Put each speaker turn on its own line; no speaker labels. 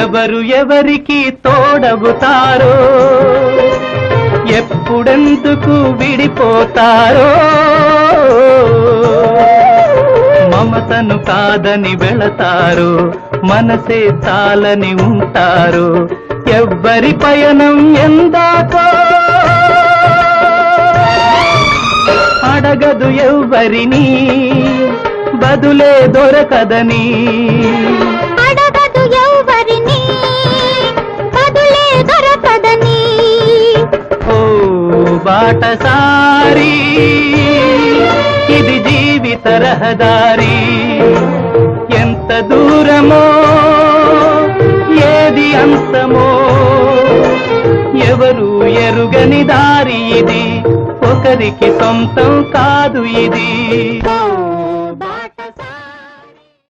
ఎవరు ఎవరికి తోడవుతారో ఎప్పుడెందుకు విడిపోతారో మమతను కాదని వెళతారు మనసే చాలని ఉంటారు ఎవ్వరి పయనం ఎందాకో అడగదు ఎవ్వరిని బదులే దొరకదని
అడగదు ఎవ్వరిని బదులే దొరకదని
ఓ బాటసారి ఇది జీవిత రహదారి ఎంత దూరమో ఏది అంతమో ఎవరు ఎరుగని దారి ఇది ఒకరికి సొంతం కాదు ఇది